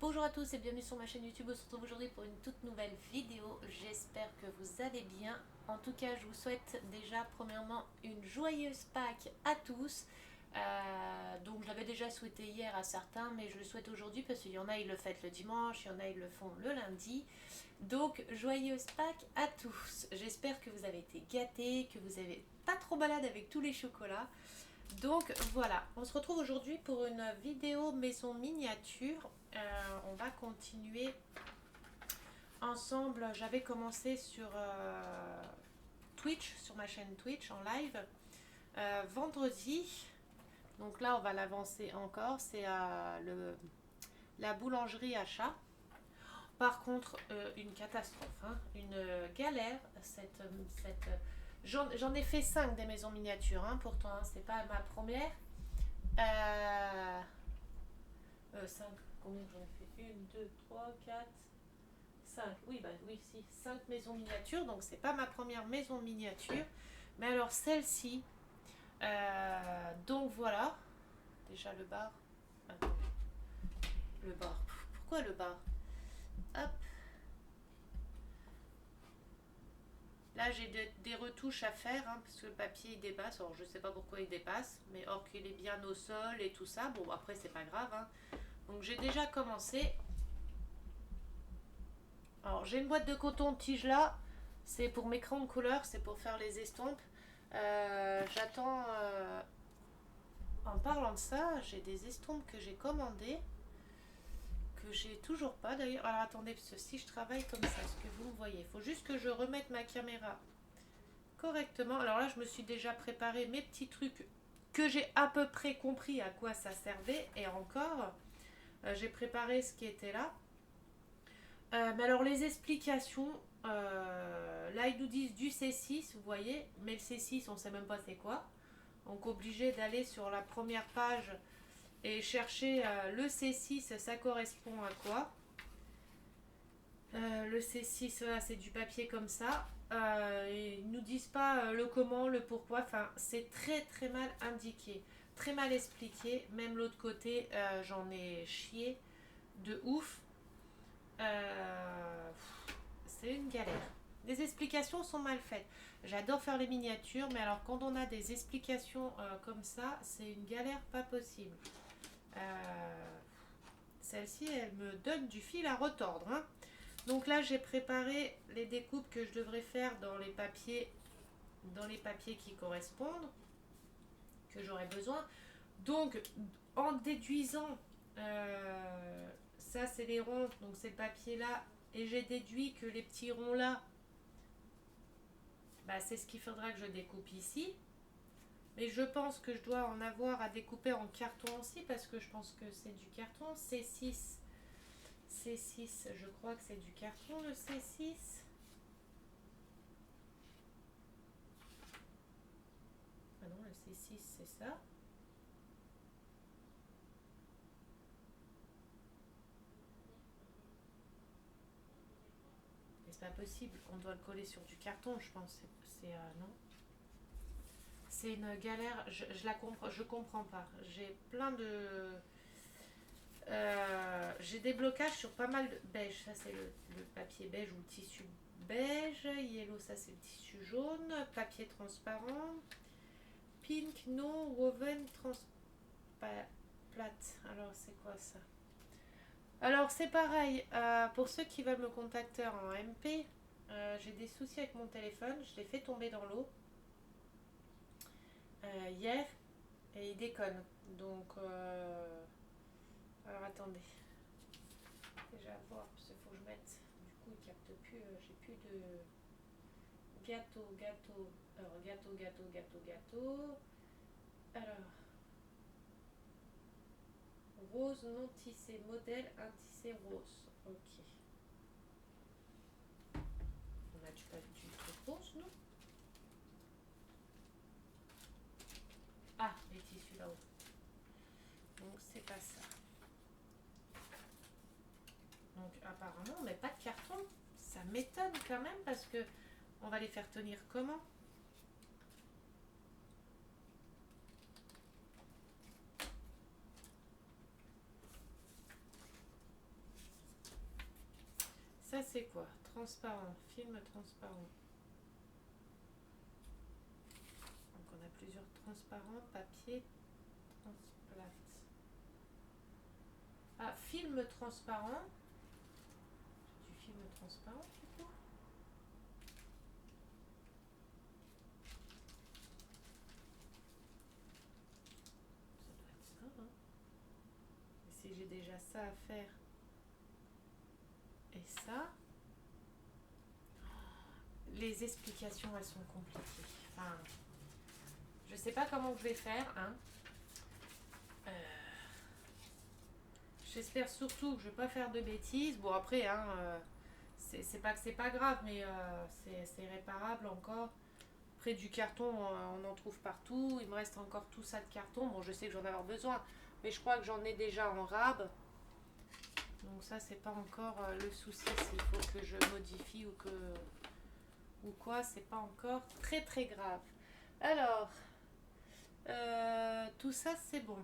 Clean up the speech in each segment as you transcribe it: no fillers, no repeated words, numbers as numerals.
Bonjour à tous et bienvenue sur ma chaîne YouTube. On se retrouve aujourd'hui pour une toute nouvelle vidéo. J'espère que vous allez bien. En tout cas, je vous souhaite déjà premièrement une joyeuse Pâques à tous. Donc je l'avais déjà souhaité hier à certains, mais je le souhaite aujourd'hui parce qu'il y en a ils le fêtent le dimanche, il y en a ils le font le lundi. Donc joyeuse Pâques à tous. J'espère que vous avez été gâtés, que vous n'avez pas trop balade avec tous les chocolats. Donc voilà, on se retrouve aujourd'hui pour une vidéo maison miniature. On va continuer ensemble. J'avais commencé sur Twitch, sur ma chaîne Twitch en live vendredi. Donc là, on va l'avancer encore. C'est la boulangerie à chat. Par contre, une catastrophe, hein, une galère. J'en ai fait 5 des maisons miniatures, hein, pourtant, hein, c'est pas ma première. 5, combien j'en ai fait? 1, 2, 3, 4, 5. Oui, bah oui, si, 5 maisons miniatures, donc c'est pas ma première maison miniature. Mais alors celle-ci, donc voilà. Déjà le bar. Attends, le bar. Pourquoi le bar? Hop. Là, j'ai des retouches à faire, hein, parce que le papier il dépasse. Alors, je sais pas pourquoi il dépasse, mais or qu'il est bien au sol et tout ça. Bon, après, c'est pas grave, hein. Donc, j'ai déjà commencé. Alors, j'ai une boîte de coton-tige là. C'est pour mes crayons de couleur, c'est pour faire les estompes. J'attends. En parlant de ça, j'ai des estompes que j'ai commandées. Que j'ai toujours pas d'ailleurs. Alors, attendez, parce que si je travaille comme ça, ce que vous me voyez, il faut juste que je remette ma caméra correctement. Alors là, je me suis déjà préparé mes petits trucs que j'ai à peu près compris à quoi ça servait. Et encore, j'ai préparé ce qui était là. Mais alors les explications, là ils nous disent du C6, vous voyez, mais le C6 on sait même pas c'est quoi. Donc obligé d'aller sur la première page et chercher le C6, ça correspond à quoi. Le C6, voilà, c'est du papier comme ça. Ils nous disent pas le comment, le pourquoi. Enfin, c'est très très mal indiqué, très mal expliqué. Même l'autre côté, j'en ai chié de ouf. C'est une galère. Les explications sont mal faites. J'adore faire les miniatures, mais alors quand on a des explications comme ça, c'est une galère pas possible. Celle-ci, elle me donne du fil à retordre, hein. Donc là, j'ai préparé les découpes que je devrais faire dans les papiers qui correspondent, que j'aurai besoin. Donc, en déduisant, ça c'est les ronds, donc c'est le papier là, et j'ai déduit que les petits ronds là, bah, c'est ce qu'il faudra que je découpe ici. Mais je pense que je dois en avoir à découper en carton aussi, parce que je pense que c'est du carton. C6, je crois que c'est du carton le C6. Ah non, le C6 c'est ça. Mais c'est pas possible, on doit le coller sur du carton, je pense. Non. C'est une galère, je comprends pas. J'ai plein de. J'ai des blocages sur pas mal de beige. Ça, c'est le papier beige ou le tissu beige. Yellow, ça, c'est le tissu jaune. Papier transparent. Pink, non. Woven, plate. Alors, c'est quoi ça? Alors, c'est pareil. Pour ceux qui veulent me contacter en MP, j'ai des soucis avec mon téléphone. Je l'ai fait tomber dans l'eau hier et il déconne. Donc, alors attendez. Déjà voir, parce qu'il faut que je mette. Du coup, il capte plus. J'ai plus de gâteau. Alors, gâteau. Alors, rose non tissé, modèle un tissé rose. Ok. On a pas du truc rose, non? Ah, les tissus là-haut. Donc, c'est pas ça. Donc, apparemment, mais pas de carton. Ça m'étonne quand même parce que on va les faire tenir comment? ça c'est quoi? Transparent, film transparent. Donc on a plusieurs transparents, papier, transplate. Ah, film transparent. Du film transparent du coup. Ça doit être ça, hein. Et si j'ai déjà ça à faire et ça, les explications elles sont compliquées. Enfin, je sais pas comment je vais faire, hein. J'espère surtout que je vais pas faire de bêtises. Bon après, hein, c'est pas que c'est pas grave, mais c'est réparable encore. Après du carton, on en trouve partout. Il me reste encore tout ça de carton. Bon, je sais que j'en ai avoir besoin, mais je crois que j'en ai déjà en rab. Donc ça, c'est pas encore le souci. S'il faut que je modifie ou quoi, c'est pas encore très très grave. Alors, tout ça, c'est bon.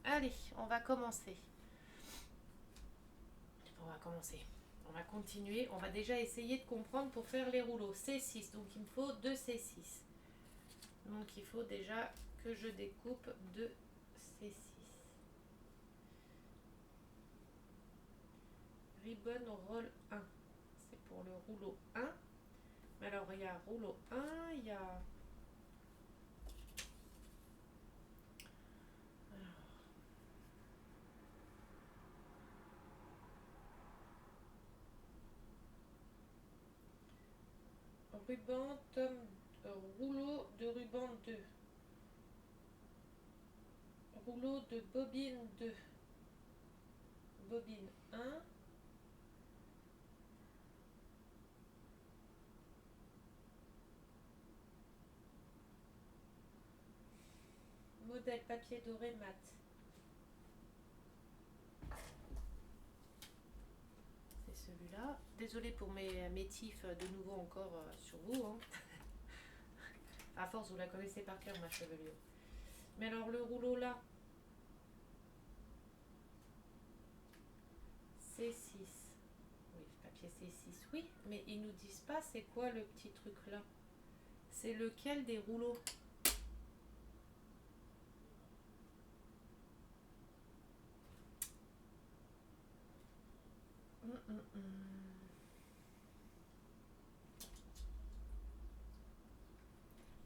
Allez, on va commencer. On va commencer. On va continuer. On va déjà essayer de comprendre pour faire les rouleaux. C6. Donc il me faut 2 C6. Donc il faut déjà que je découpe 2 C6. Ribbon roll 1. C'est pour le rouleau 1. Mais alors il y a rouleau 1, il y a... ruban, rouleau de ruban 2. Rouleau de bobine 2. Bobine 1. Modèle papier doré mat. C'est celui-là. Désolée pour mes tifs de nouveau encore sur vous. Hein. À force, vous la connaissez par cœur, ma chevelure. Mais alors, le rouleau là, C6. Oui, papier C6, oui. Mais ils nous disent pas c'est quoi le petit truc là. C'est lequel des rouleaux?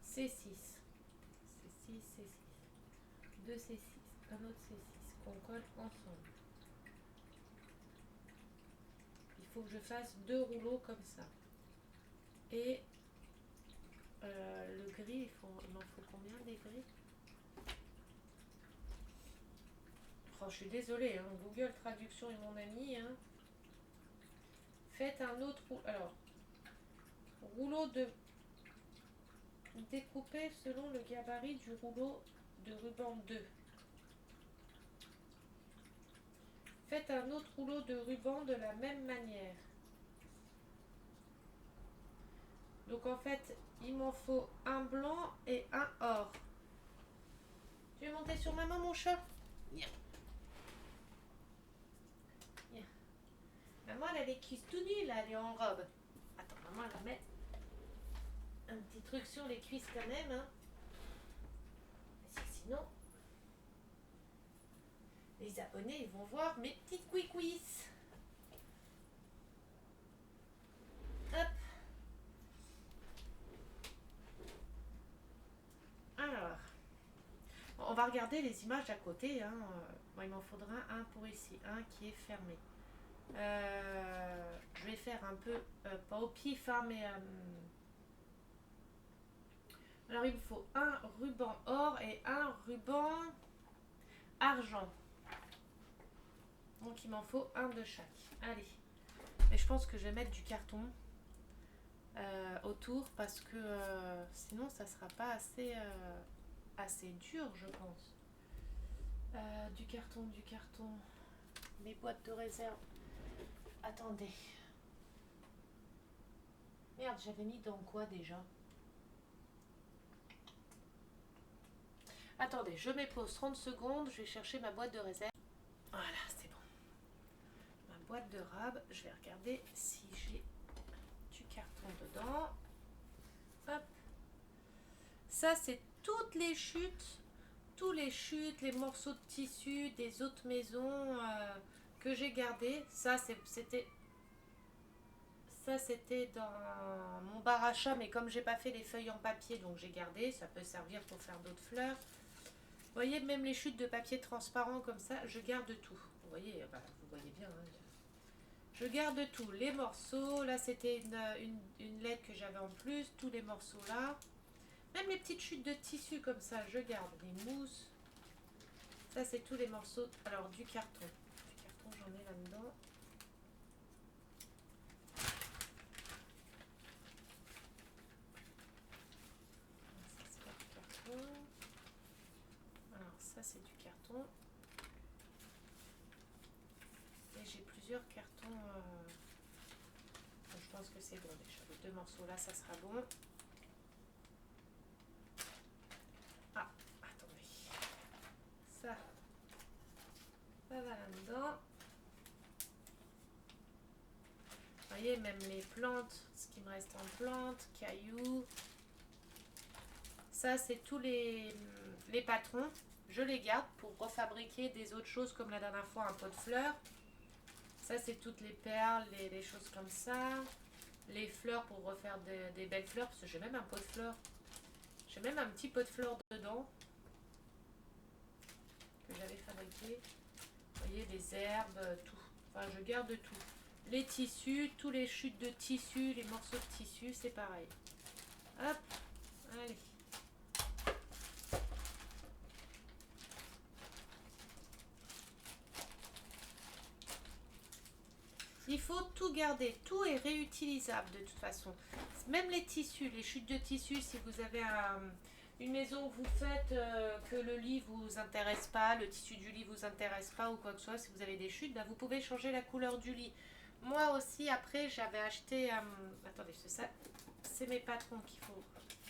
C6. C6, C6. 2 C6. Un autre C6 qu'on colle ensemble. Il faut que je fasse 2 rouleaux comme ça. Et le gris, il m'en faut combien des gris? Oh, je suis désolée, hein, Google Traduction est mon ami. Hein. Faites un autre rouleau. Alors, rouleau de découpé selon le gabarit du rouleau de ruban 2. Faites un autre rouleau de ruban de la même manière. Donc en fait, il m'en faut un blanc et un or. Tu veux monter sur maman, mon chat? Viens. Viens. Maman, elle a les cuisses tout nues, là, elle est en robe. Attends, maman, elle va mettre un petit truc sur les cuisses quand même. Hein. Parce que sinon, les abonnés, ils vont voir mes petites cuisses. Hop. Alors, on va regarder les images à côté. Hein. Bon, il m'en faudra un pour ici, un qui est fermé. Je vais faire un peu, pas au pif, hein, mais... alors, il me faut un ruban or et un ruban argent. Donc, il m'en faut un de chaque. Allez. Et je pense que je vais mettre du carton autour parce que sinon, ça sera pas assez, assez dur, je pense. Du carton, du carton. Les boîtes de réserve. Attendez. Merde, j'avais mis dans quoi déjà? Attendez, je mets pause 30 secondes. Je vais chercher ma boîte de réserve. Voilà, c'est bon. Ma boîte de rab. Je vais regarder si j'ai du carton dedans. Hop. Ça, c'est toutes les chutes, tous les chutes, les morceaux de tissu des autres maisons que j'ai gardés. Ça, c'était dans mon bar à chat, mais comme j'ai pas fait les feuilles en papier, donc j'ai gardé. Ça peut servir pour faire d'autres fleurs. Vous voyez, même les chutes de papier transparent comme ça, je garde tout. Vous voyez, vous voyez bien. Hein. Je garde tout, les morceaux. Là, c'était une lettre que j'avais en plus. Tous les morceaux là. Même les petites chutes de tissu comme ça, je garde. Les mousses. Ça, c'est tous les morceaux. Alors, du carton. Du carton, j'en ai là-dedans. Ça, c'est pas du carton. Alors, ça, c'est du carton. Et j'ai plusieurs cartons. Bon, je pense que c'est bon déjà. Les deux morceaux là, ça sera bon. Ah, attendez. Ça va là-dedans. Vous voyez, même les plantes, ce qui me reste en plantes, cailloux. Ça, c'est tous les patrons. Je les garde pour refabriquer des autres choses comme la dernière fois, un pot de fleurs. Ça, c'est toutes les perles, les choses comme ça. Les fleurs pour refaire des belles fleurs, parce que j'ai même un pot de fleurs. J'ai même un petit pot de fleurs dedans que j'avais fabriqué. Vous voyez, les herbes, tout. Enfin, je garde tout. Les tissus, tous les chutes de tissu, les morceaux de tissu, c'est pareil. Hop, allez. Il faut tout garder, tout est réutilisable de toute façon. Même les tissus, les chutes de tissu, si vous avez une maison où vous faites que le lit vous intéresse pas, le tissu du lit vous intéresse pas ou quoi que ce soit, si vous avez des chutes, bah, vous pouvez changer la couleur du lit. Moi aussi, après, j'avais acheté... attendez, c'est ça, c'est mes patrons qu'il faut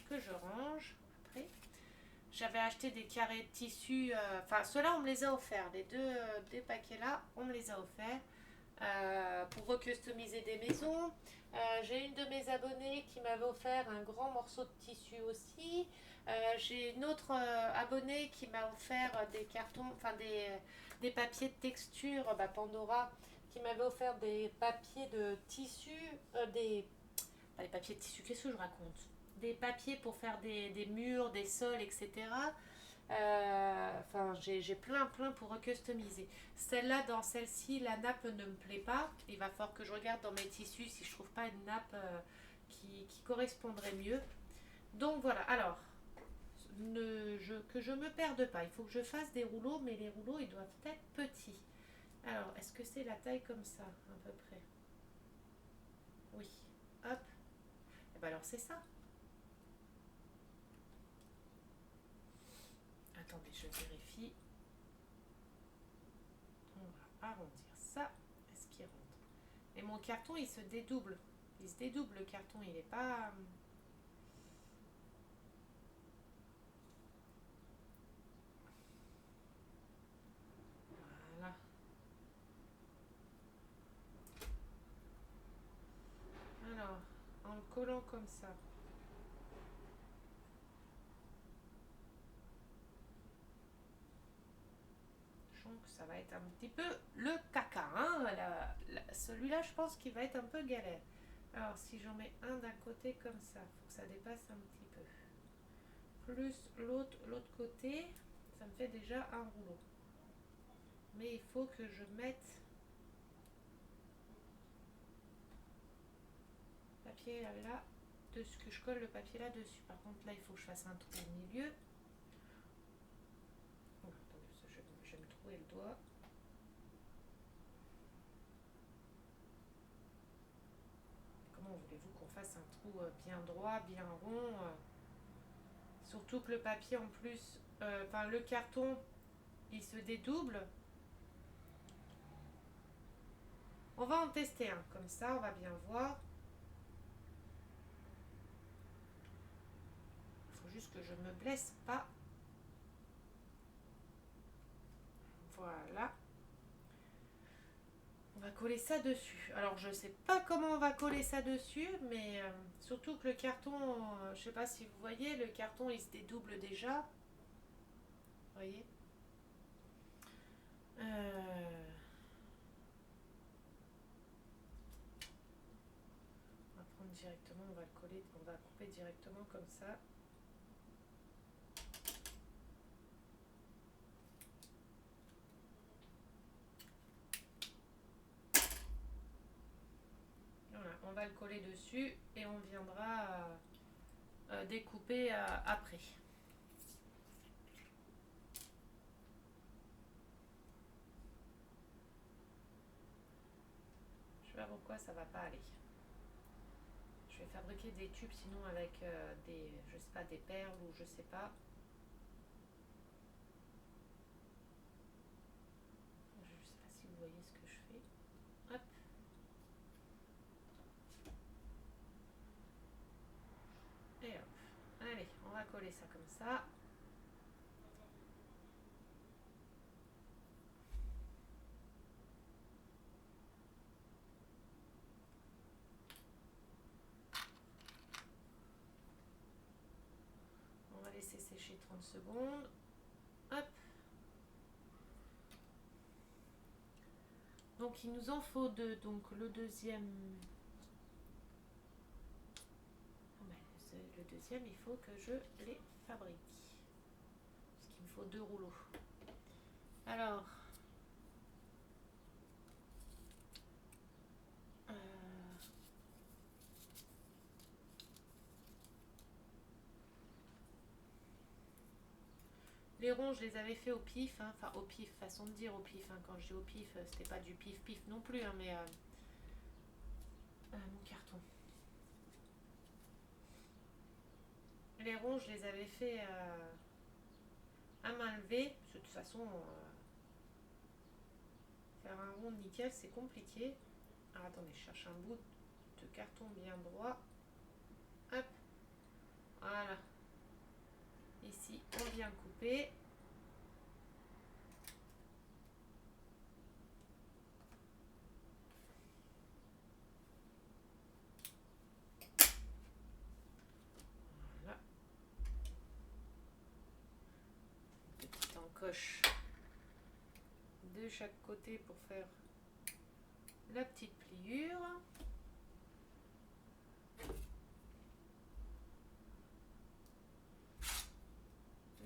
que je range. Après, j'avais acheté des carrés de tissu, enfin, ceux-là, on me les a offerts. Les deux paquets là, on me les a offerts. Pour recustomiser des maisons. J'ai une de mes abonnées qui m'avait offert un grand morceau de tissu aussi. J'ai une autre abonnée qui m'a offert des cartons, enfin des papiers de texture, Pandora, qui m'avait offert des papiers de tissu, pas des papiers de tissu, qu'est-ce que je raconte? Des papiers pour faire des murs, des sols, etc. Enfin, j'ai plein pour recustomiser. Celle-là, dans celle-ci, la nappe ne me plaît pas. Il va falloir que je regarde dans mes tissus si je trouve pas une nappe qui correspondrait mieux. Donc voilà, alors, que je me perde pas. Il faut que je fasse des rouleaux, mais les rouleaux, ils doivent être petits. Alors, est-ce que c'est la taille comme ça, à peu près? Oui. Hop. Et ben alors, c'est ça. Attendez, je vérifie. On va arrondir ça. Est-ce qu'il rentre? Et mon carton, il se dédouble. Il se dédouble le carton, il n'est pas... Voilà. Alors, en le collant comme ça. Donc ça va être un petit peu le caca. Hein, celui-là, je pense qu'il va être un peu galère. Alors, si j'en mets un d'un côté comme ça, il faut que ça dépasse un petit peu. Plus l'autre côté, ça me fait déjà un rouleau. Mais il faut que je mette le papier là, que je colle le papier là dessus. Par contre, là, il faut que je fasse un trou au milieu. Oh, attendez, je vais me trouver le doigt. Comment voulez-vous qu'on fasse un trou bien droit, bien rond surtout que le papier en plus, enfin le carton, il se dédouble. On va en tester un, comme ça on va bien voir. Il faut juste que je me blesse pas. Voilà. On va coller ça dessus. Alors je sais pas comment on va coller ça dessus, mais surtout que le carton, je sais pas si vous voyez, le carton il se dédouble déjà. Vous voyez. On va prendre directement, on va le coller, on va couper directement comme ça. Voilà, on va le coller dessus et on viendra découper après. Je sais pas pourquoi ça va pas aller. Je vais fabriquer des tubes sinon avec des, je sais pas, des perles ou je sais pas. Je sais pas si vous voyez ce que je fais. Hop. Et hop. Allez, on va coller ça comme ça. On va laisser sécher 30 secondes. Hop. Donc il nous en faut deux. Donc le deuxième. Le deuxième, il faut que je les fabrique. Parce qu'il me faut 2 rouleaux. Alors. Les ronds, je les avais fait au pif, hein. Enfin au pif, façon de dire au pif. Hein. Quand je dis au pif, c'était pas du pif-pif non plus, hein, mais mon carton. Les ronds, je les avais fait à main levée. Parce que de toute façon, faire un rond nickel, c'est compliqué. Alors attendez, je cherche un bout de carton bien droit. Hop, voilà. Ici, on vient couper. Voilà. Une petite encoche de chaque côté pour faire la petite pliure.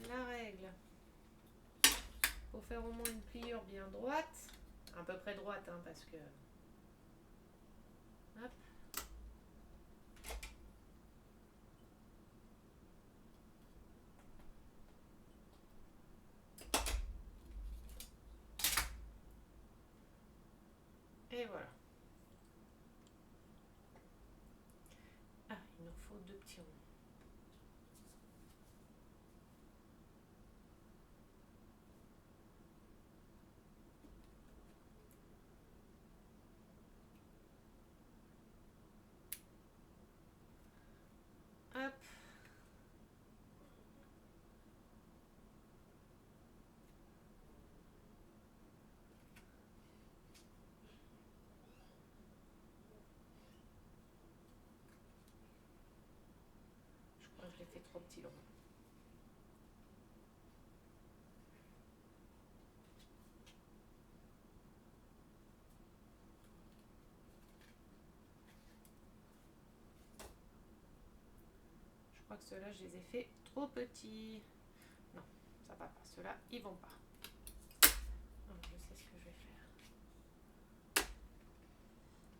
La règle, faut faire au moins une pliure bien droite, à peu près droite, hein, parce que hop. Et voilà. Ah, il nous faut 2 petits ronds. Hop. Je crois que je l'ai fait trop petit long. Je crois que ceux-là, je les ai fait trop petits. Non, ça va pas. Ceux-là, ils vont pas. Non, je sais ce que je vais faire.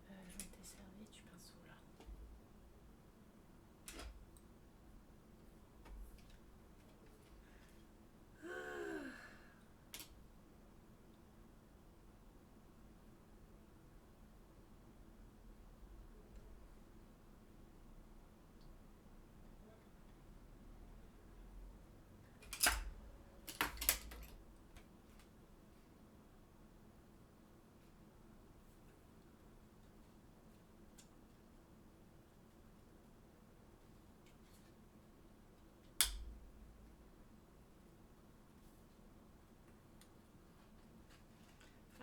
Je t'ai servi du pinceau là.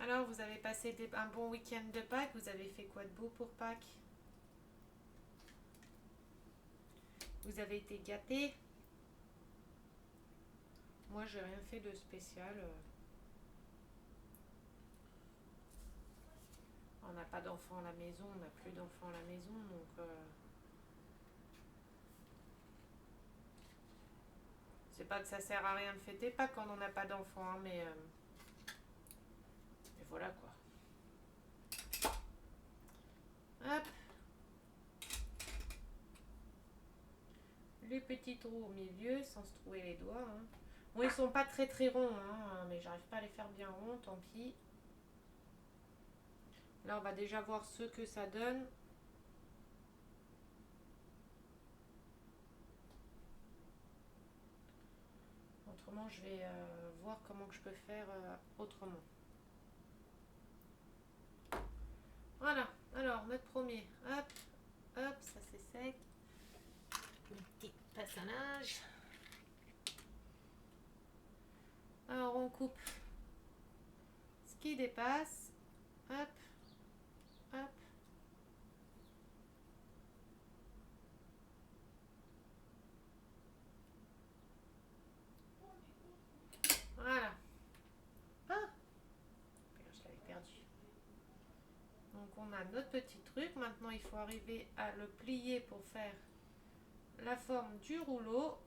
Alors, vous avez passé un bon week-end de Pâques. Vous avez fait quoi de beau pour Pâques? Vous avez été gâtés? Moi, j'ai rien fait de spécial. On n'a pas d'enfants à la maison, on n'a plus d'enfants à la maison, donc c'est pas que ça sert à rien de fêter Pâques quand on n'a pas d'enfants, hein, mais voilà quoi. Hop. Les petits trous au milieu sans se trouver les doigts. Hein. Bon, ils sont pas très très ronds, hein, mais j'arrive pas à les faire bien ronds, tant pis. Là, on va déjà voir ce que ça donne. Autrement, je vais voir comment que je peux faire autrement. Voilà, alors notre premier, hop, hop, ça c'est sec. Une petite passe à linge. Alors on coupe ce qui dépasse, hop, hop. Voilà. Ah, je l'avais perdu. Donc on a notre petit truc. Maintenant il faut arriver à le plier pour faire la forme du rouleau.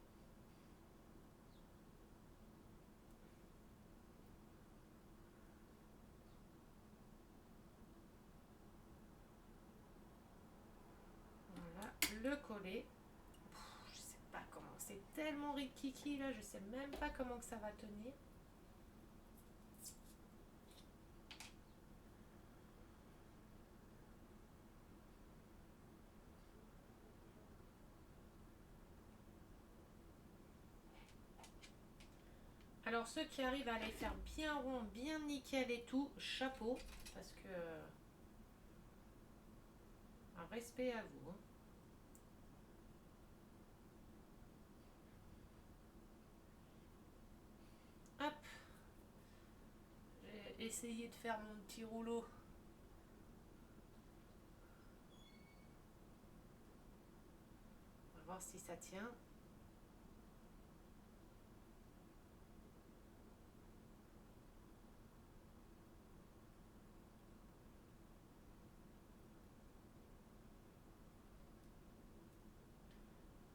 Voilà, le coller. Je sais pas comment, c'est tellement rikiki là, je sais même pas comment que ça va tenir. Alors ceux qui arrivent à les faire bien rond, bien nickel et tout, chapeau, parce que un respect à vous. Hein. Hop, j'ai essayé de faire mon petit rouleau. On va voir si ça tient.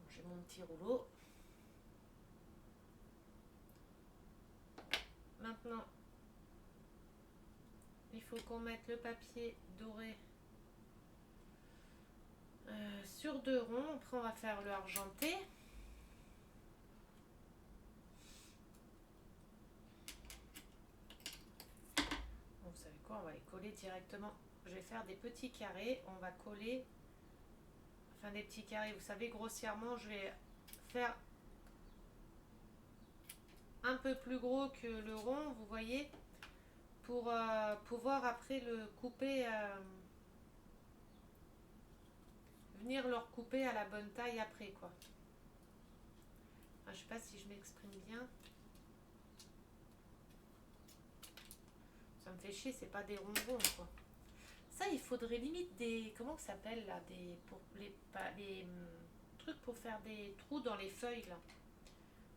J'ai mon petit rouleau. Maintenant, il faut qu'on mette le papier doré sur 2 ronds. Après, on va faire le argenté. Bon, vous savez quoi, on va les coller directement. Je vais faire des petits carrés. On va coller, enfin des petits carrés. Vous savez, grossièrement, je vais faire un peu plus gros que le rond, vous voyez, pour pouvoir après le couper, venir le recouper à la bonne taille après quoi. Enfin, je sais pas si je m'exprime bien. Ça me fait chier, c'est pas des ronds quoi. Ça, il faudrait limite des, comment ça s'appelle là, des, pour les trucs pour faire des trous dans les feuilles là,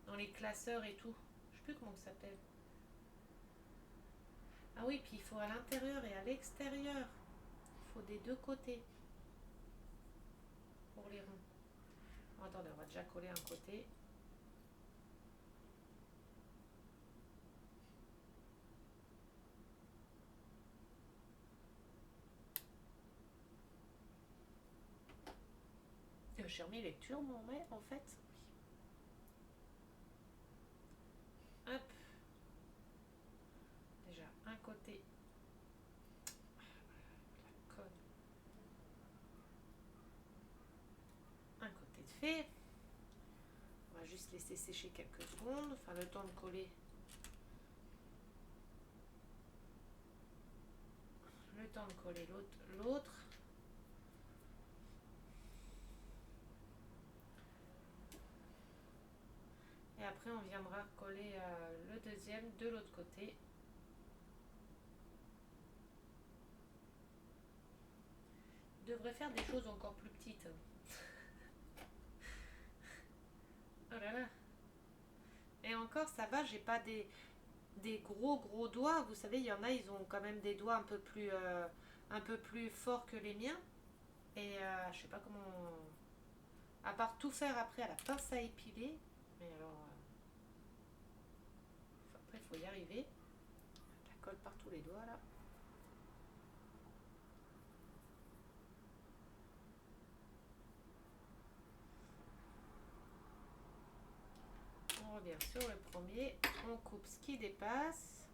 dans les classeurs et tout. Je sais plus comment ça s'appelle. Ah oui, puis il faut à l'intérieur et à l'extérieur. Il faut des 2 côtés pour les ronds. Oh, attendez, on va déjà coller un côté. J'ai remis lecture, mon mais en fait. Hop. Déjà un côté. La colle. Un côté de fait. On va juste laisser sécher quelques secondes. Enfin, le temps de coller. Le temps de coller l'autre. Et après, on viendra coller le deuxième de l'autre côté. devrais faire des choses encore plus petites. Oh là là. Et encore, ça va, j'ai pas des gros doigts. Vous savez, il y en a, ils ont quand même des doigts un peu plus forts que les miens. Et je sais pas comment. À part tout faire après à la pince à épiler. Mais alors. Après, il faut y arriver. La colle par tous les doigts là. On revient sur le premier. On coupe ce qui dépasse.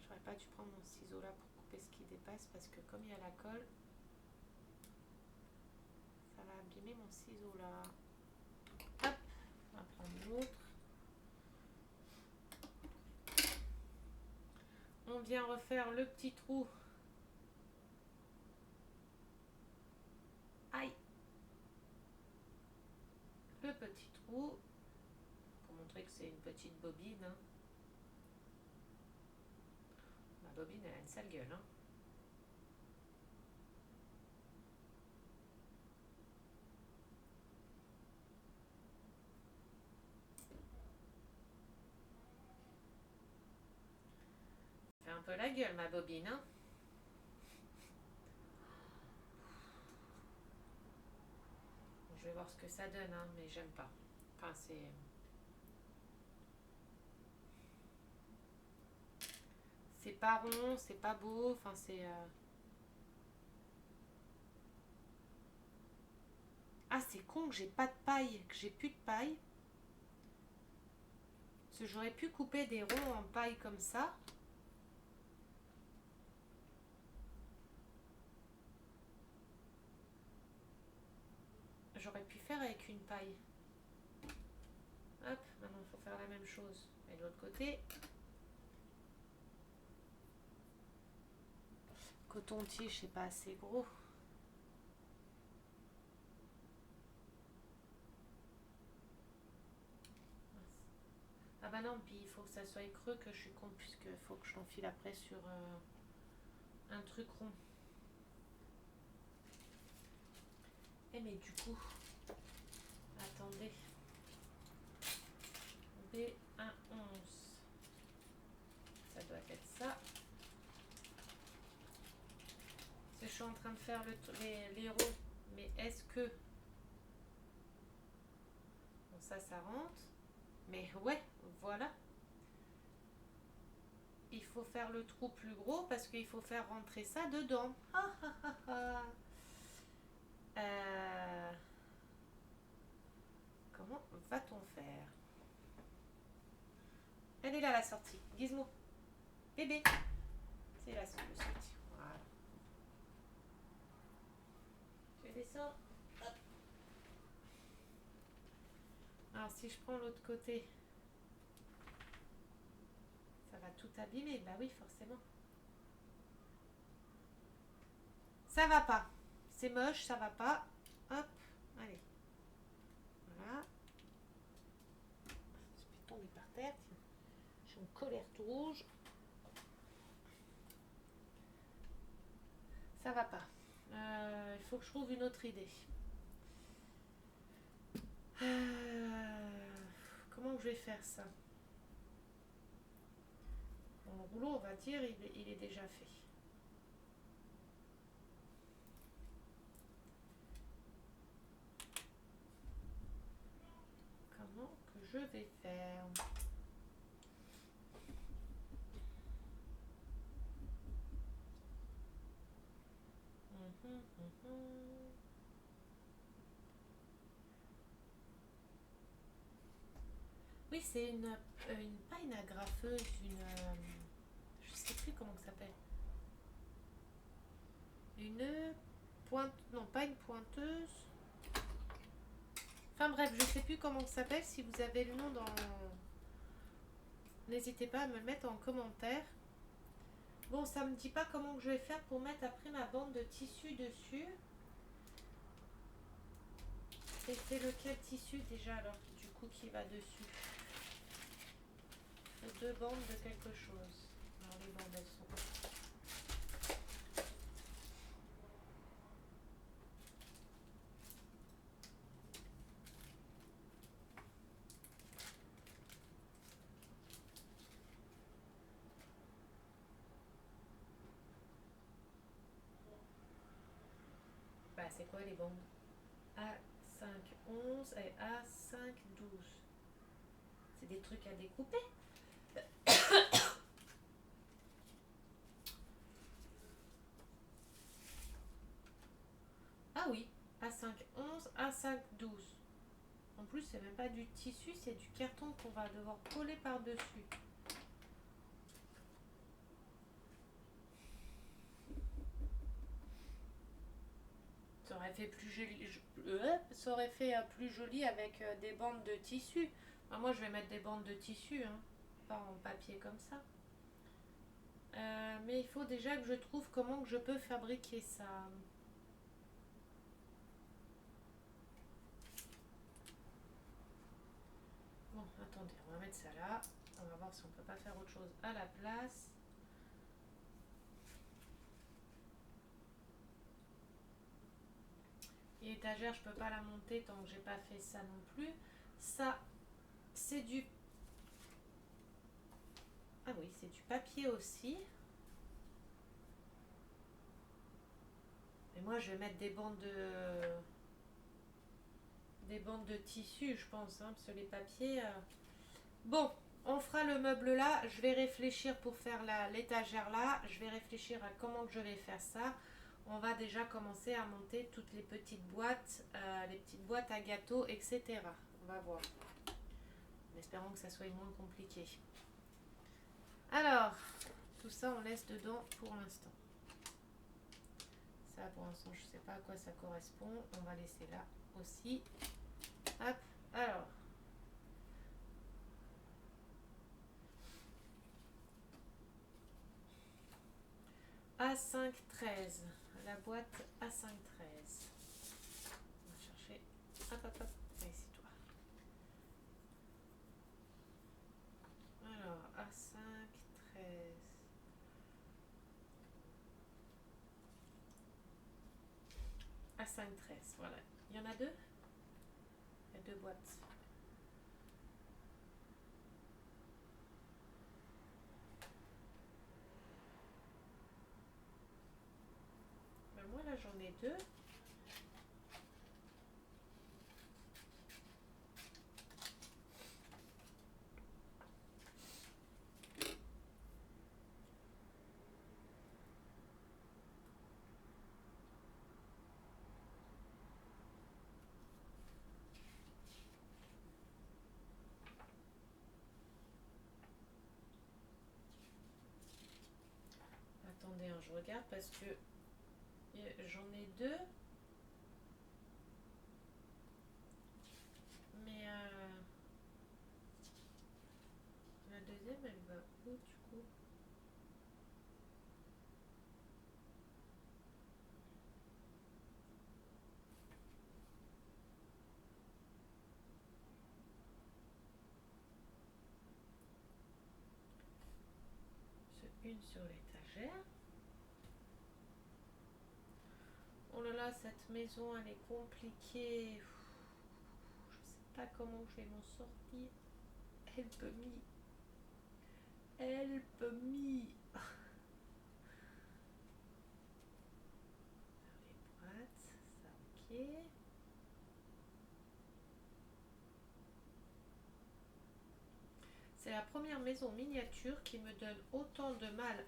J'aurais pas dû prendre mon ciseau là pour couper ce qui dépasse parce que comme il y a la colle, ça va abîmer mon ciseau là. Hop, on va prendre l'autre. On vient refaire le petit trou. Aïe. Le petit trou. Pour montrer que c'est une petite bobine. Hein. Ma bobine, elle a une sale gueule. Hein. Fait un peu la gueule, ma bobine. Hein. Je vais voir ce que ça donne, hein, mais j'aime pas. Enfin, c'est pas rond, c'est pas beau. Enfin, c'est. Ah, c'est con que j'ai pas de paille, que j'ai plus de paille. Parce que j'aurais pu couper des ronds en paille comme ça. J'aurais pu faire avec une paille. Hop, maintenant il faut faire la même chose. Et de l'autre côté. Coton-tige, c'est pas assez gros. Ah bah non, puis il faut que ça soit creux, que je suis con, puisqu'il faut que je l'enfile après sur un truc rond. Eh mais du coup, attendez. B111. Ça doit être ça. Je suis en train de faire les ronds, mais est-ce que... Bon, ça rentre. Mais ouais, voilà. Il faut faire le trou plus gros parce qu'il faut faire rentrer ça dedans. Comment va-t-on faire? Elle est là la sortie. Gizmo. Bébé. C'est là sur le sortie. Voilà. Je descends. Hop. Alors si je prends l'autre côté, ça va tout abîmer. Bah oui, forcément. Ça va pas. C'est moche, ça va pas. Hop. Allez. Voilà. Je vais tomber par terre. J'ai une colère tout rouge. Ça va pas. Il faut que je trouve une autre idée. Comment je vais faire ça? Bon, le rouleau, on va dire, il est déjà fait. Comment que je vais faire? Oui, c'est pas une agrafeuse, je sais plus comment ça s'appelle. Une pointe, non pas une pointeuse. Enfin bref, je sais plus comment ça s'appelle. Si vous avez le nom dans... N'hésitez pas à me le mettre en commentaire. Bon, ça me dit pas comment je vais faire pour mettre après ma bande de tissu dessus. Et c'est lequel tissu déjà alors du coup qui va dessus? Deux bandes de quelque chose. Alors les bandes, elles sont... Bah, c'est quoi les bandes? A5, 11 et A5, 12. C'est des trucs à découper. Ah oui, A5, 11, A5, 12. En plus, c'est même pas du tissu, c'est du carton qu'on va devoir coller par-dessus. Ça aurait fait plus joli, ça aurait fait plus joli avec des bandes de tissu. Enfin, moi, je vais mettre des bandes de tissu, hein, pas en papier comme ça. Mais il faut déjà que je trouve comment que je peux fabriquer ça. Bon, attendez, on va mettre ça là. On va voir si on peut pas faire autre chose à la place. Et l'étagère, je peux pas la monter tant que j'ai pas fait ça non plus. Ça, c'est du... Ah oui, c'est du papier aussi. Et moi, je vais mettre des bandes de tissu, je pense, hein, parce que les papiers... Bon, on fera le meuble là. Je vais réfléchir pour faire l'étagère là. Je vais réfléchir à comment que je vais faire ça. On va déjà commencer à monter toutes les petites boîtes à gâteaux, etc. On va voir. En espérant que ça soit moins compliqué. Alors, tout ça on laisse dedans pour l'instant. Ça pour l'instant je sais pas à quoi ça correspond. On va laisser là aussi. Hop, alors. A5, 13. La boîte A5, 13. On va chercher. Hop, hop, hop. Ici, toi. Alors, A5, 13. A5, 13. Voilà. Il y en a deux? Il y a deux boîtes. Ben moi, là, j'en ai deux. Attendez, hein, je regarde parce que j'en ai deux. Mais la deuxième, elle va où du coup? C'est une sur l'étagère. Oh là là, cette maison, elle est compliquée. Je sais pas comment je vais m'en sortir. Help me. Help me. Les boîtes, ça ok. C'est la première maison miniature qui me donne autant de mal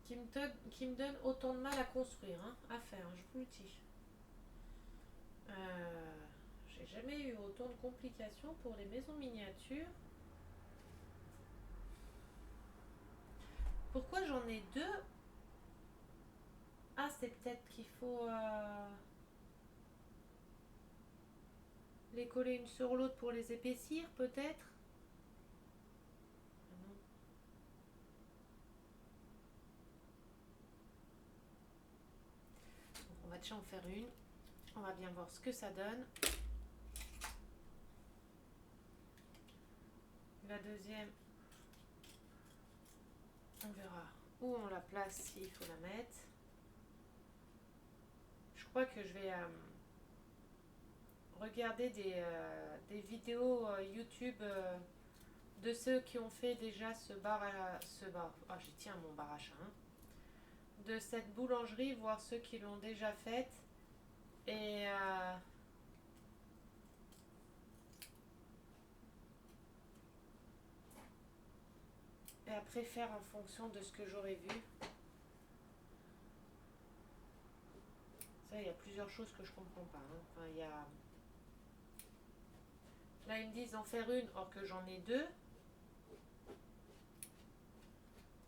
qui me donne autant de mal à construire, hein, à faire, je vous le dis. J'ai jamais eu autant de complications pour les maisons miniatures. Pourquoi j'en ai deux? Ah, c'est peut-être qu'il faut les coller une sur l'autre pour les épaissir, peut-être. Ah non. Donc, on va déjà en faire une. On va bien voir ce que ça donne. La deuxième, On verra où on la place, s'il faut la mettre. Je crois que je vais regarder des vidéos YouTube de ceux qui ont fait déjà j'y tiens mon bar à chat, hein. De cette boulangerie, voir ceux qui l'ont déjà faite. Et et après faire en fonction de ce que j'aurais vu. Ça, il y a plusieurs choses que je comprends pas, hein. Enfin, il y a... Là, ils me disent d'en faire une, or que j'en ai deux.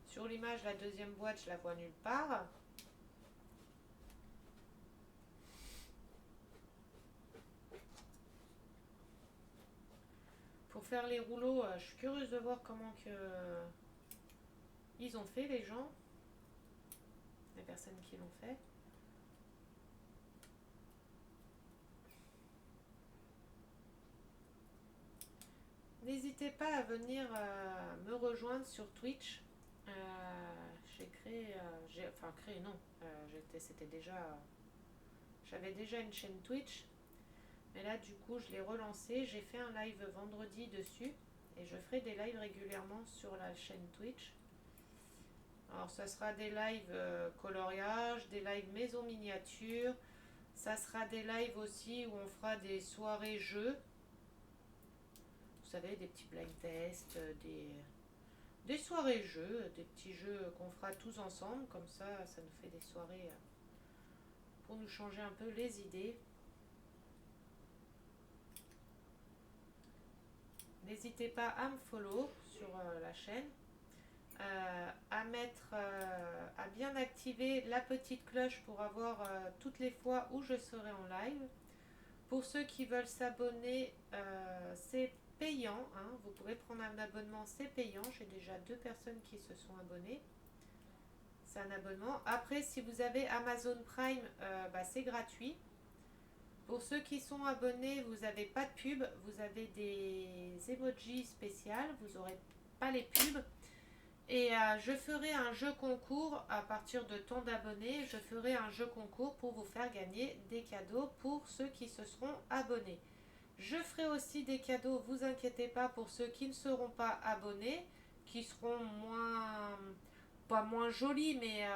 Sur l'image, la deuxième boîte, je la vois nulle part. Pour faire les rouleaux, je suis curieuse de voir comment que ils ont fait, les gens, les personnes qui l'ont fait. N'hésitez pas à venir me rejoindre sur Twitch. J'ai créé, créé non, c'était déjà, j'avais déjà une chaîne Twitch, mais là du coup je l'ai relancée. J'ai fait un live vendredi dessus et je ferai des lives régulièrement sur la chaîne Twitch. Alors ça sera des lives coloriage, des lives maison miniature, ça sera des lives aussi où on fera des soirées jeux. Vous savez, des petits blind tests, des soirées jeux, des petits jeux qu'on fera tous ensemble, comme ça nous fait des soirées pour nous changer un peu les idées. N'hésitez pas à me follow sur la chaîne, à bien activer la petite cloche pour avoir toutes les fois où je serai en live. Pour ceux qui veulent s'abonner, c'est payant, hein. Vous pourrez prendre un abonnement, c'est payant. J'ai déjà 2 personnes qui se sont abonnées. C'est un abonnement. Après, si vous avez Amazon Prime, c'est gratuit. Pour ceux qui sont abonnés, vous n'avez pas de pub. Vous avez des emojis spéciales. Vous n'aurez pas les pubs. Et je ferai un jeu concours à partir de tant d'abonnés. Je ferai un jeu concours pour vous faire gagner des cadeaux pour ceux qui se seront abonnés. Je ferai aussi des cadeaux, vous inquiétez pas, pour ceux qui ne seront pas abonnés, qui seront pas moins jolis, mais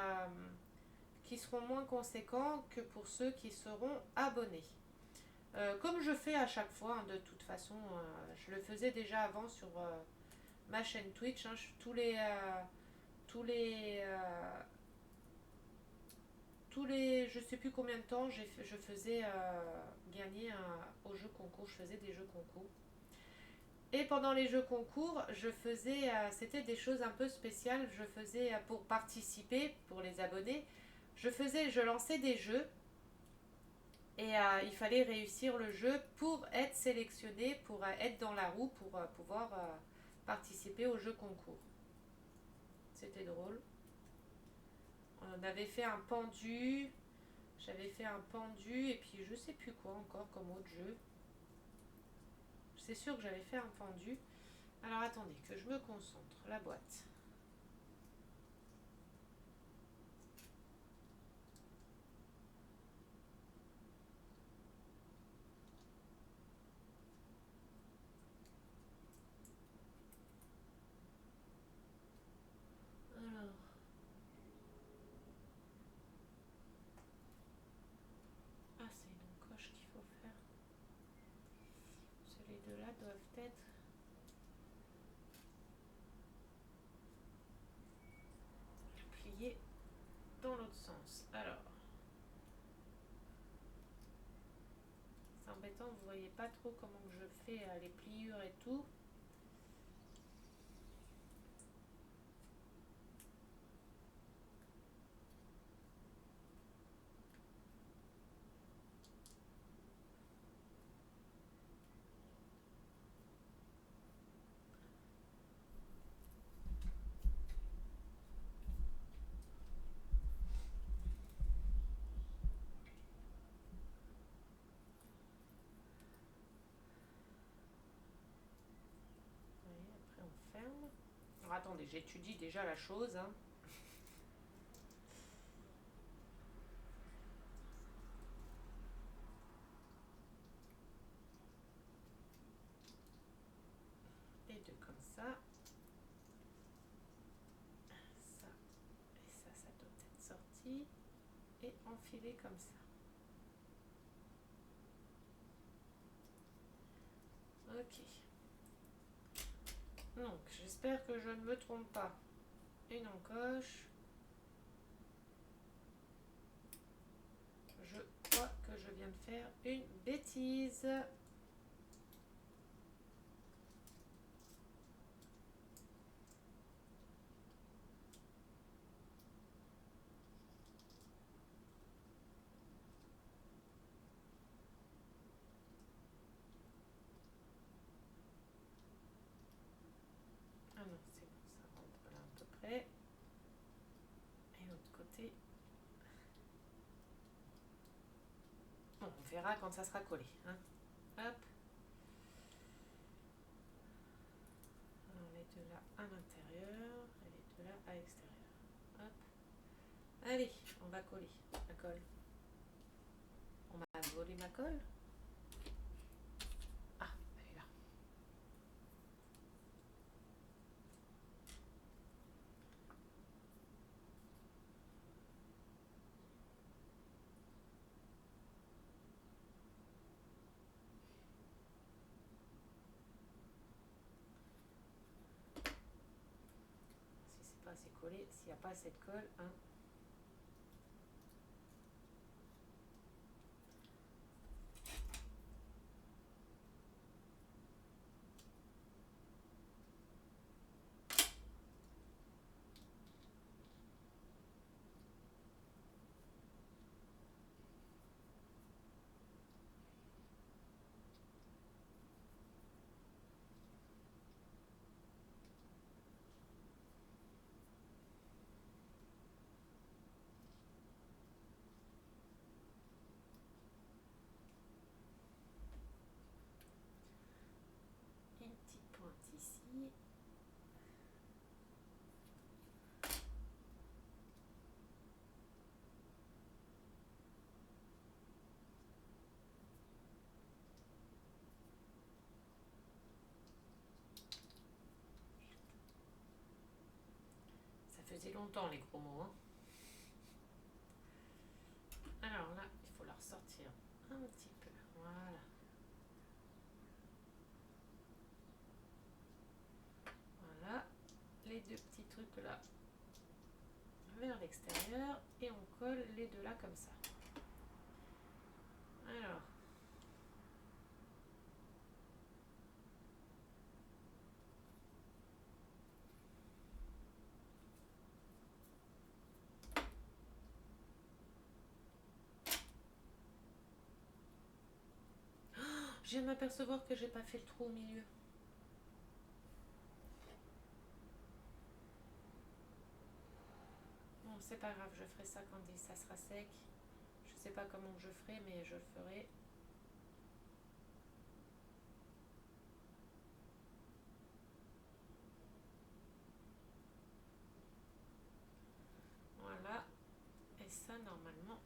qui seront moins conséquents que pour ceux qui seront abonnés. Comme je fais à chaque fois, hein, de toute façon, je le faisais déjà avant sur ma chaîne Twitch, hein, tous les je sais plus combien de temps je faisais gagner au jeu concours, je faisais des jeux concours. Et pendant les jeux concours, je faisais, c'était des choses un peu spéciales, je faisais pour participer, pour les abonnés, je lançais des jeux et il fallait réussir le jeu pour être sélectionné, pour être dans la roue, pour pouvoir participer au jeu concours. C'était drôle. On avait fait un pendu, j'avais fait un pendu et puis je sais plus quoi encore comme autre jeu. C'est sûr que j'avais fait un pendu. Alors attendez, que je me concentre. La boîte. Alors. Ah, c'est une encoche qu'il faut faire. Les deux-là doivent être pliés dans l'autre sens. Alors. C'est embêtant, vous voyez pas trop comment je fais les pliures et tout. Après on ferme. Alors, attendez, j'étudie déjà la chose. Hein. Les deux comme ça. Ça et ça doit être sorti. Et enfiler comme ça. Ok. Donc, j'espère que je ne me trompe pas. Une encoche. Je crois que je viens de faire une bêtise. Ah non, c'est bon, ça rentre là à peu près. Et l'autre côté. Bon, on verra quand ça sera collé. Hein. Hop. Alors, les deux là à l'intérieur et les deux là à l'extérieur. Hop. Allez, on va coller la colle. On m'a volé ma colle. Ah, elle est là. Si c'est pas assez collé, s'il n'y a pas assez de colle, hein. Une petite pointe ici. Ça faisait longtemps les gros mots. Hein. Alors là, il faut la ressortir un petit peu. Voilà. Voilà. Les deux petits trucs là vers l'extérieur et on colle les deux là comme ça. Alors. Je viens de m'apercevoir que j'ai pas fait le trou au milieu. Bon, c'est pas grave, je ferai ça quand ça sera sec. Je sais pas comment je ferai, mais je le ferai. Voilà. Et ça, normalement...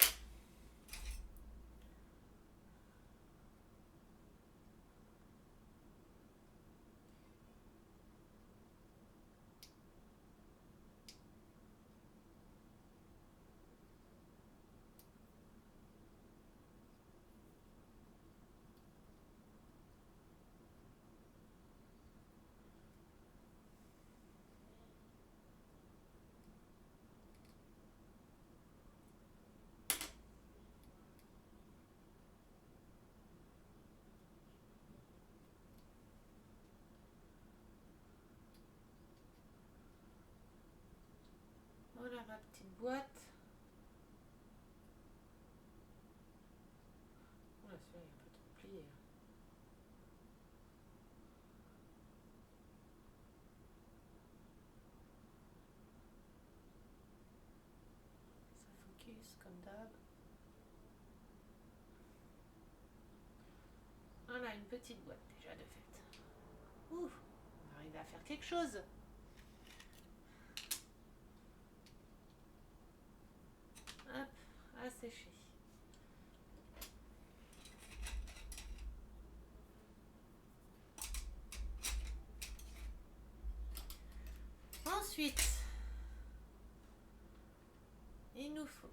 Voilà ma petite boîte. Voilà, celui-là, il est un peu trop plié. Ça focus comme d'hab. Voilà, une petite boîte déjà de fait. Ouf, on arrive à faire quelque chose. sécher. Ensuite, il nous faut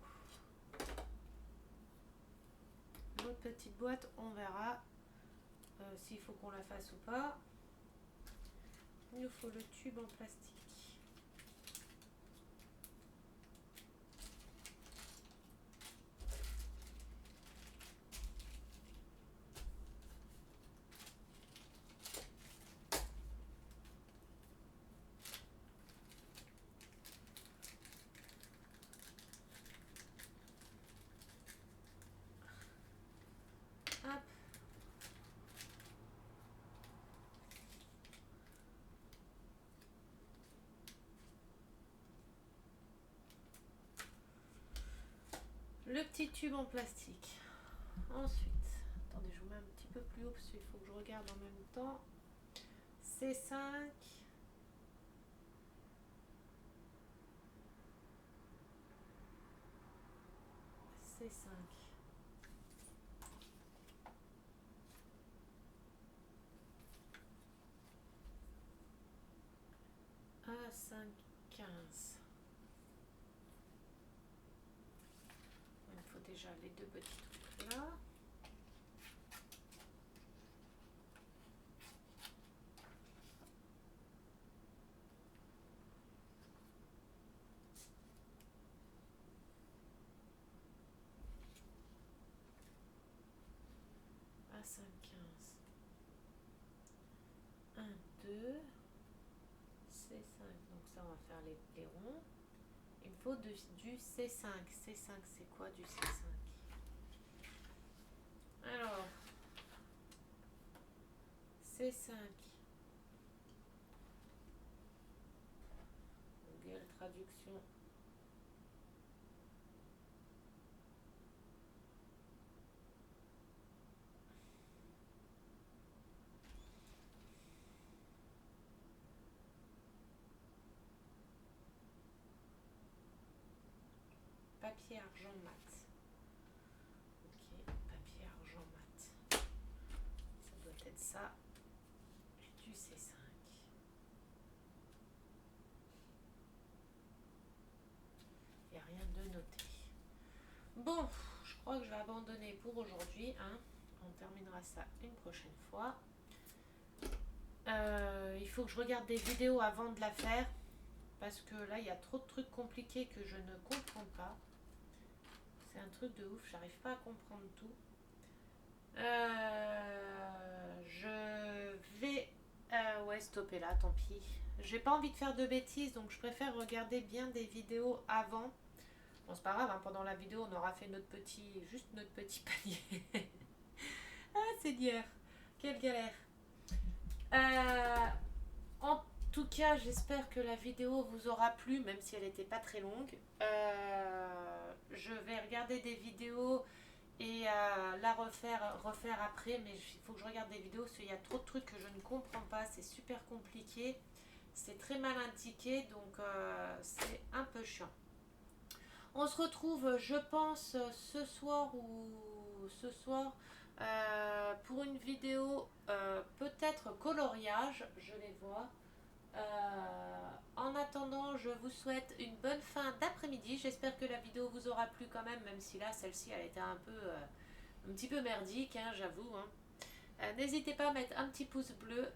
notre petite boîte, on verra s'il faut qu'on la fasse ou pas. Il nous faut le tube en plastique. Hop. Le petit tube en plastique. Ensuite, attendez, je vous mets un petit peu plus haut parce qu'il faut que je regarde en même temps. C5. C5. A515. Il faut déjà les deux petits trucs là. A515. 1, 2. C5. Donc ça, on va faire les ronds. Il me faut du C5. C5, c'est quoi du C5? Alors, C5. Google Traduction. Papier argent mat. Ok, papier argent mat. Ça doit être ça. Du C5. Il n'y a rien de noté. Bon, je crois que je vais abandonner pour aujourd'hui. Hein. On terminera ça une prochaine fois. Il faut que je regarde des vidéos avant de la faire. Parce que là, il y a trop de trucs compliqués que je ne comprends pas. C'est un truc de ouf, j'arrive pas à comprendre tout. Je vais... ouais, stopper là, tant pis. J'ai pas envie de faire de bêtises, donc je préfère regarder bien des vidéos avant. Bon, c'est pas grave, hein, pendant la vidéo, on aura fait juste notre petit panier. Ah, c'est d'hier. Quelle galère. En tout cas, j'espère que la vidéo vous aura plu, même si elle n'était pas très longue. Je vais regarder des vidéos et la refaire après, mais il faut que je regarde des vidéos parce qu'il y a trop de trucs que je ne comprends pas, c'est super compliqué, c'est très mal indiqué, donc c'est un peu chiant. On se retrouve, je pense, ce soir pour une vidéo peut-être coloriage, je vais voir. En attendant, je vous souhaite une bonne fin d'après-midi. J'espère que la vidéo vous aura plu quand même si là, celle-ci, elle était un petit peu merdique, hein, j'avoue. Hein. N'hésitez pas à mettre un petit pouce bleu,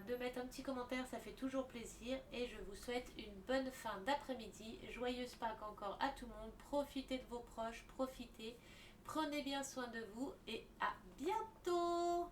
de mettre un petit commentaire, ça fait toujours plaisir. Et je vous souhaite une bonne fin d'après-midi. Joyeuse Pâques encore à tout le monde. Profitez de vos proches, profitez. Prenez bien soin de vous et à bientôt!